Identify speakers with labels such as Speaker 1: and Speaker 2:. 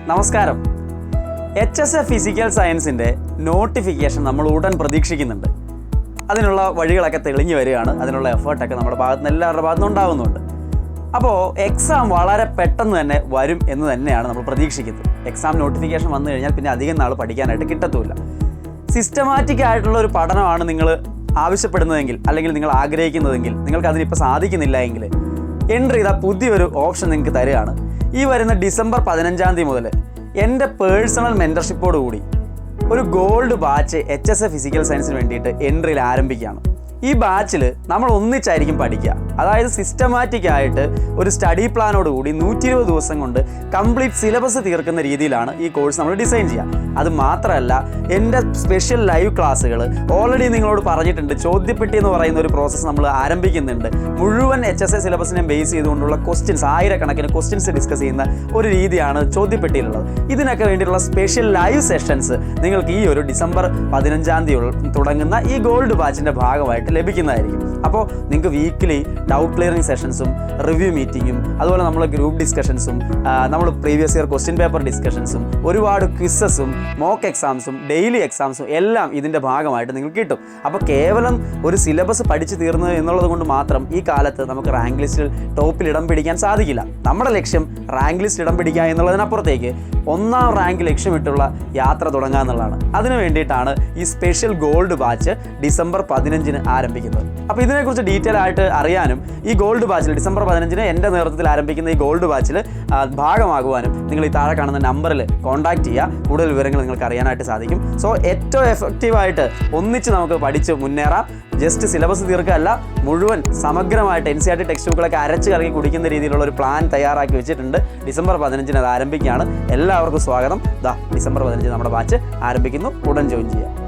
Speaker 1: നമസ്കാരം. HSA physical സയൻസിൻ്റെ notification നമ്മൾ ഉടൻ പ്രതീക്ഷിക്കുന്നുണ്ട്. അതിനുള്ള വഴികളൊക്കെ തെളിഞ്ഞു വരികയാണ്. അതിനുള്ള എഫേർട്ടൊക്കെ നമ്മുടെ ഭാഗത്തുനിന്ന് എല്ലാവരുടെ ഭാഗത്തുനിന്ന് ഉണ്ടാകുന്നുണ്ട്. അപ്പോൾ എക്സാം വളരെ പെട്ടെന്ന് തന്നെ വരും എന്ന് തന്നെയാണ് നമ്മൾ പ്രതീക്ഷിക്കുന്നത്. എക്സാം നോട്ടിഫിക്കേഷൻ വന്നു കഴിഞ്ഞാൽ പിന്നെ അധികം നാൾ പഠിക്കാനായിട്ട് കിട്ടത്തുമില്ല. സിസ്റ്റമാറ്റിക് ആയിട്ടുള്ള ഒരു പഠനമാണ് നിങ്ങൾ ആവശ്യപ്പെടുന്നതെങ്കിൽ, അല്ലെങ്കിൽ നിങ്ങൾ ആഗ്രഹിക്കുന്നതെങ്കിൽ, നിങ്ങൾക്ക് അതിനിപ്പോൾ സാധിക്കുന്നില്ല എങ്കിൽ എൻട്രി ചെയ്ത പുതിയൊരു ഓപ്ഷൻ നിങ്ങൾക്ക് തരികയാണ്. ഈ വരുന്ന ഡിസംബർ 15 മുതൽ എൻ്റെ പേഴ്സണൽ മെൻറ്റർഷിപ്പോട് കൂടി ഒരു ഗോൾഡ് ബാച്ച് HSA ഫിസിക്കൽ സയൻസിന് വേണ്ടിയിട്ട് എൻട്രിയിൽ ആരംഭിക്കുകയാണ്. ഈ ബാച്ചിൽ നമ്മൾ ഒന്നിച്ചായിരിക്കും പഠിക്കുക. അതായത് സിസ്റ്റമാറ്റിക് ആയിട്ട് ഒരു സ്റ്റഡി പ്ലാനോട് കൂടി 120 ദിവസം കൊണ്ട് കംപ്ലീറ്റ് സിലബസ് തീർക്കുന്ന രീതിയിലാണ് ഈ കോഴ്സ് നമ്മൾ ഡിസൈൻ ചെയ്യുക. അത് മാത്രമല്ല, എൻ്റെ സ്പെഷ്യൽ ലൈവ് ക്ലാസ്സുകൾ ഓൾറെഡി നിങ്ങളോട് പറഞ്ഞിട്ടുണ്ട്. ചോദ്യപ്പെട്ടി എന്ന് പറയുന്ന ഒരു പ്രോസസ്സ് നമ്മൾ ആരംഭിക്കുന്നുണ്ട്. മുഴുവൻ HSA സിലബസിനെ ബേസ് ചെയ്തുകൊണ്ടുള്ള ക്വസ്റ്റ്യൻസ്, ആയിരക്കണക്കിന് ക്വസ്റ്റ്യൻസ് ഡിസ്കസ് ചെയ്യുന്ന ഒരു രീതിയാണ് ചോദ്യപ്പെട്ടിയിലുള്ളത്. ഇതിനൊക്കെ വേണ്ടിയിട്ടുള്ള സ്പെഷ്യൽ ലൈവ് സെഷൻസ് നിങ്ങൾക്ക് ഈ ഒരു ഡിസംബർ 15 തുടങ്ങുന്ന ഈ ഗോൾഡ് ബാച്ചിൻ്റെ ഭാഗമായിട്ട് ലഭിക്കുന്നതായിരിക്കും. അപ്പോൾ നിങ്ങൾക്ക് വീക്കിലി ഡൗട്ട് ക്ലിയറിംഗ് സെഷൻസും റിവ്യൂ മീറ്റിങ്ങും, അതുപോലെ നമ്മൾ ഗ്രൂപ്പ് ഡിസ്കഷൻസും, നമ്മൾ പ്രീവിയസ് ഇയർ ക്വസ്റ്റ്യൻ പേപ്പർ ഡിസ്കഷൻസും, ഒരുപാട് ക്വിസസും, മോക്ക് എക്സാംസും, ഡെയിലി എക്സാംസും എല്ലാം ഇതിൻ്റെ ഭാഗമായിട്ട് നിങ്ങൾക്ക് കിട്ടും. അപ്പോൾ കേവലം ഒരു സിലബസ് പഠിച്ചു തീർന്നത് എന്നുള്ളത് കൊണ്ട് മാത്രം ഈ കാലത്ത് നമുക്ക് റാങ്ക് ലിസ്റ്റിൽ ടോപ്പിൽ ഇടം പിടിക്കാൻ സാധിക്കില്ല. നമ്മുടെ ലക്ഷ്യം റാങ്ക് ലിസ്റ്റ് ഇടം പിടിക്കുക എന്നുള്ളതിനപ്പുറത്തേക്ക് 1ാം റാങ്ക് ലക്ഷ്യമിട്ടുള്ള യാത്ര തുടങ്ങുക എന്നുള്ളതാണ്. അതിനു വേണ്ടിയിട്ടാണ് ഈ സ്പെഷ്യൽ ഗോൾഡ് ബാച്ച് ഡിസംബർ 15 ആരംഭിക്കുന്നത്. അപ്പോൾ ഇതിനെക്കുറിച്ച് ഡീറ്റെയിൽ ആയിട്ട് അറിയാനും ഈ ഗോൾഡ് ബാച്ചിൽ ഡിസംബർ 15 എൻ്റെ നേതൃത്വത്തിൽ ആരംഭിക്കുന്ന ഈ ഗോൾഡ് ബാച്ചിൽ ഭാഗമാകുവാനും നിങ്ങൾ ഈ താഴെ കാണുന്ന നമ്പറിൽ കോൺടാക്ട് ചെയ്യുക. കൂടുതൽ വിവരങ്ങൾ നിങ്ങൾക്ക് അറിയാനായിട്ട് സാധിക്കും. സോ ഏറ്റവും എഫക്റ്റീവായിട്ട് ഒന്നിച്ച് നമുക്ക് പഠിച്ച് മുന്നേറാം. ജസ്റ്റ് സിലബസ് തീർക്കുകയല്ല, മുഴുവൻ സമഗ്രമായിട്ട് NCERT ടെക്സ്റ്റ് ബുക്കുകളൊക്കെ അരച്ച് കറങ്ങി കുടിക്കുന്ന രീതിയിലുള്ള ഒരു പ്ലാൻ തയ്യാറാക്കി വെച്ചിട്ടുണ്ട്. ഡിസംബർ 15 അത് ആരംഭിക്കുകയാണ്. എല്ലാവർക്കും സ്വാഗതം. ഡിസംബർ 15 നമ്മുടെ ബാച്ച് ആരംഭിക്കുന്നു. ഉടൻ ജോയിൻ ചെയ്യുക.